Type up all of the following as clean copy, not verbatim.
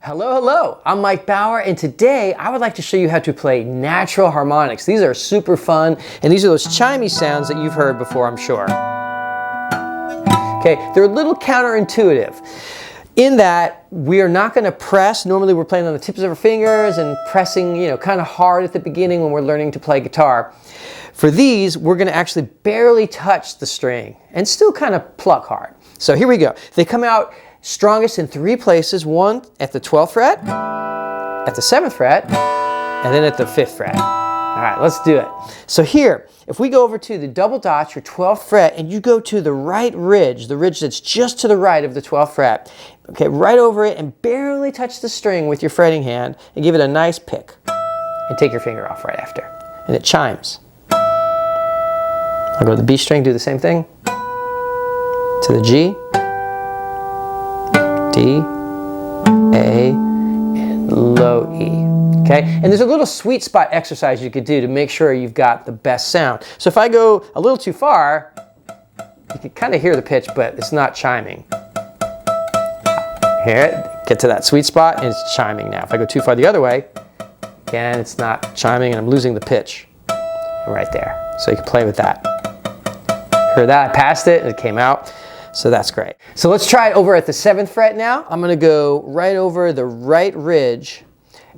Hello, hello, I'm Mike Bauer, and today I would like to show you how to play natural harmonics. These are super fun, and these are those chimey sounds that you've heard before, I'm sure. Okay, they're a little counterintuitive in that we are not going to press. Normally we're playing on the tips of our fingers and pressing, kind of hard at the beginning when we're learning to play guitar. For these, we're going to actually barely touch the string and still kind of pluck hard. So here we go. They come out strongest in three places. One at the 12th fret, at the 7th fret, and then at the 5th fret. All right, let's do it. So here, if we go over to the double dots, your 12th fret, and you go to the right ridge, the ridge that's just to the right of the 12th fret, okay, right over it, and barely touch the string with your fretting hand, and give it a nice pick. And take your finger off right after. And it chimes. I'll go to the B string, do the same thing. To the G, D, A, and low E. Okay? And there's a little sweet spot exercise you could do to make sure you've got the best sound. So if I go a little too far, you can kind of hear the pitch, but it's not chiming. Hear it? Get to that sweet spot, and it's chiming now. If I go too far the other way, again, it's not chiming, and I'm losing the pitch right there. So you can play with that. Heard that? I passed it, and it came out. So that's great. So let's try it over at the 7th fret now. I'm going to go right over the right ridge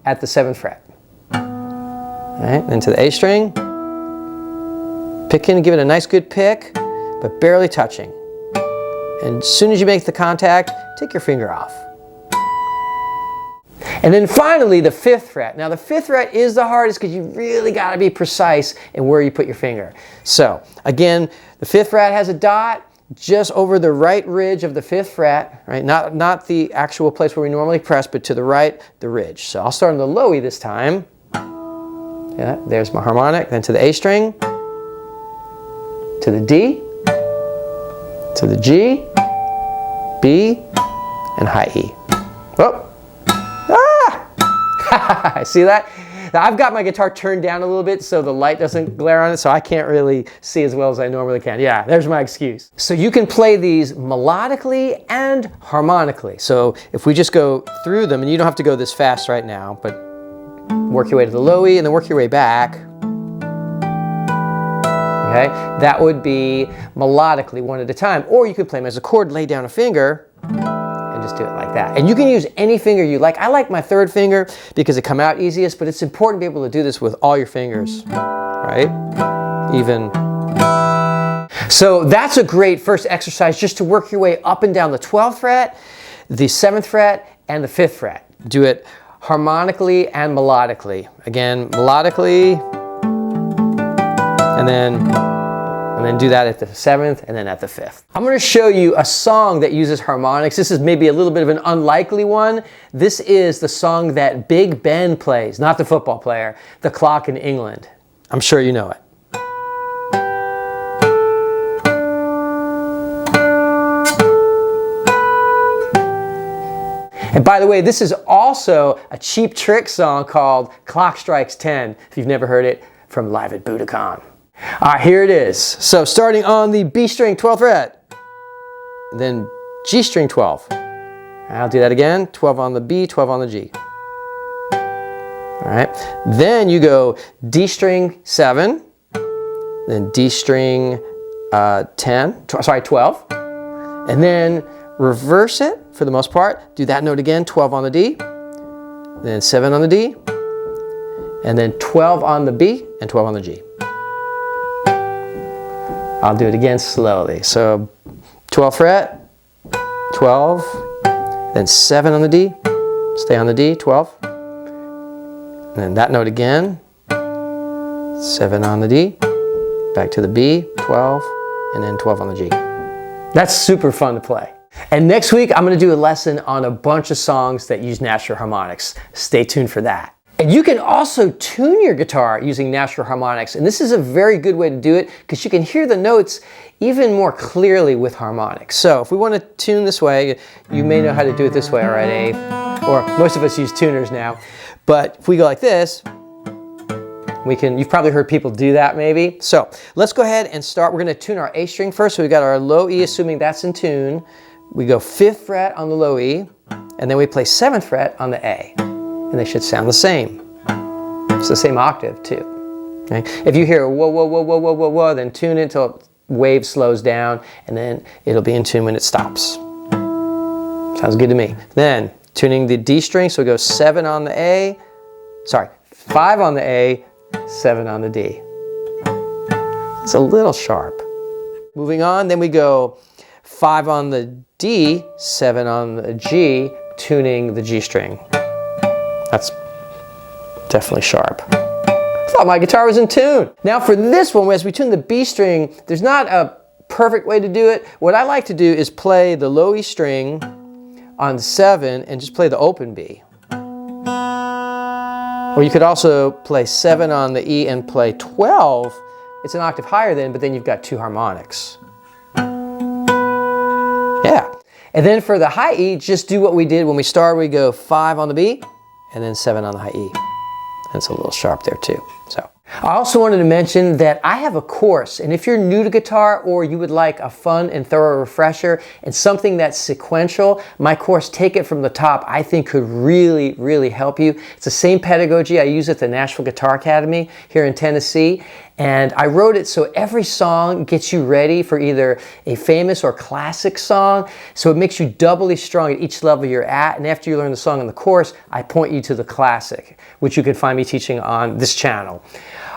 at the 7th fret. All right, then to the A string. Pick in, give it a nice good pick, but barely touching. And as soon as you make the contact, take your finger off. And then finally, the 5th fret. Now the 5th fret is the hardest because you really got to be precise in where you put your finger. So again, the 5th fret has a dot just over the right ridge of the 5th fret, right? Not the actual place where we normally press, but to the right, the ridge. So I'll start on the low E this time. Yeah, there's my harmonic. Then to the A string, to the D, to the G, B, and high E. Oh! Ah! See that? Now I've got my guitar turned down a little bit so the light doesn't glare on it, so I can't really see as well as I normally can. Yeah, there's my excuse. So you can play these melodically and harmonically. So if we just go through them, and you don't have to go this fast right now, but work your way to the low E and then work your way back. Okay, that would be melodically one at a time. Or you could play them as a chord, lay down a finger, and just do it like that. And you can use any finger you like. I like my 3rd finger because it come out easiest, but it's important to be able to do this with all your fingers, right? Even. So that's a great first exercise just to work your way up and down the 12th fret, the 7th fret, and the 5th fret. Do it harmonically and melodically. Again, melodically, and then do that at the 7th and then at the 5th. I'm going to show you a song that uses harmonics. This is maybe a little bit of an unlikely one. This is the song that Big Ben plays, not the football player, The Clock in England. I'm sure you know it. And by the way, this is also a Cheap Trick song called Clock Strikes 10, if you've never heard it, from Live at Budokan. All right, here it is. So starting on the B string, 12th fret, then G string 12. I'll do that again, 12 on the B, 12 on the G. All right, then you go D string 7, then D string 12, and then reverse it for the most part. Do that note again, 12 on the D, then 7 on the D, and then 12 on the B and 12 on the G. I'll do it again slowly. So 12th fret, 12, then 7 on the D, stay on the D, 12, and then that note again, 7 on the D, back to the B, 12, and then 12 on the G. That's super fun to play. And next week, I'm going to do a lesson on a bunch of songs that use natural harmonics. Stay tuned for that. And you can also tune your guitar using natural harmonics. And this is a very good way to do it because you can hear the notes even more clearly with harmonics. So if we want to tune this way, you may know how to do it this way already, or most of us use tuners now. But if we go like this, you've probably heard people do that maybe. So let's go ahead and start. We're going to tune our A string first. So we've got our low E, assuming that's in tune. We go 5th fret on the low E, and then we play 7th fret on the A, and they should sound the same. It's the same octave too. Okay? If you hear whoa, whoa, whoa, whoa, whoa, whoa, whoa, then tune it until wave slows down, and then it'll be in tune when it stops. Sounds good to me. Then tuning the D string, so we go 7 on the A, sorry, 5 on the A, 7 on the D. It's a little sharp. Moving on, then we go 5 on the D, 7 on the G, tuning the G string. That's definitely sharp. I thought my guitar was in tune. Now for this one, as we tune the B string, there's not a perfect way to do it. What I like to do is play the low E string on 7 and just play the open B. Or you could also play 7 on the E and play 12. It's an octave higher then, but then you've got 2 harmonics. Yeah. And then for the high E, just do what we did when we started. We go 5 on the B and then 7 on the high E. That's a little sharp there too. So I also wanted to mention that I have a course, and if you're new to guitar or you would like a fun and thorough refresher and something that's sequential, my course, Take It From the Top, I think could really, really help you. It's the same pedagogy I use at the Nashville Guitar Academy here in Tennessee, and I wrote it so every song gets you ready for either a famous or classic song, so it makes you doubly strong at each level you're at, and after you learn the song in the course, I point you to the classic, which you can find me teaching on this channel.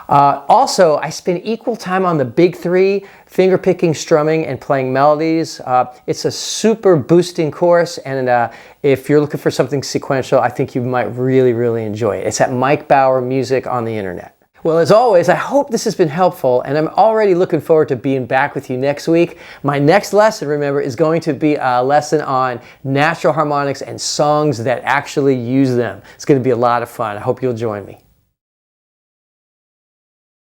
Also, I spend equal time on the big 3, finger picking, strumming, and playing melodies. It's a super boosting course, and if you're looking for something sequential, I think you might really, really enjoy it. It's at Mike Bauer Music on the internet. Well, as always, I hope this has been helpful, and I'm already looking forward to being back with you next week. My next lesson, remember, is going to be a lesson on natural harmonics and songs that actually use them. It's going to be a lot of fun. I hope you'll join me.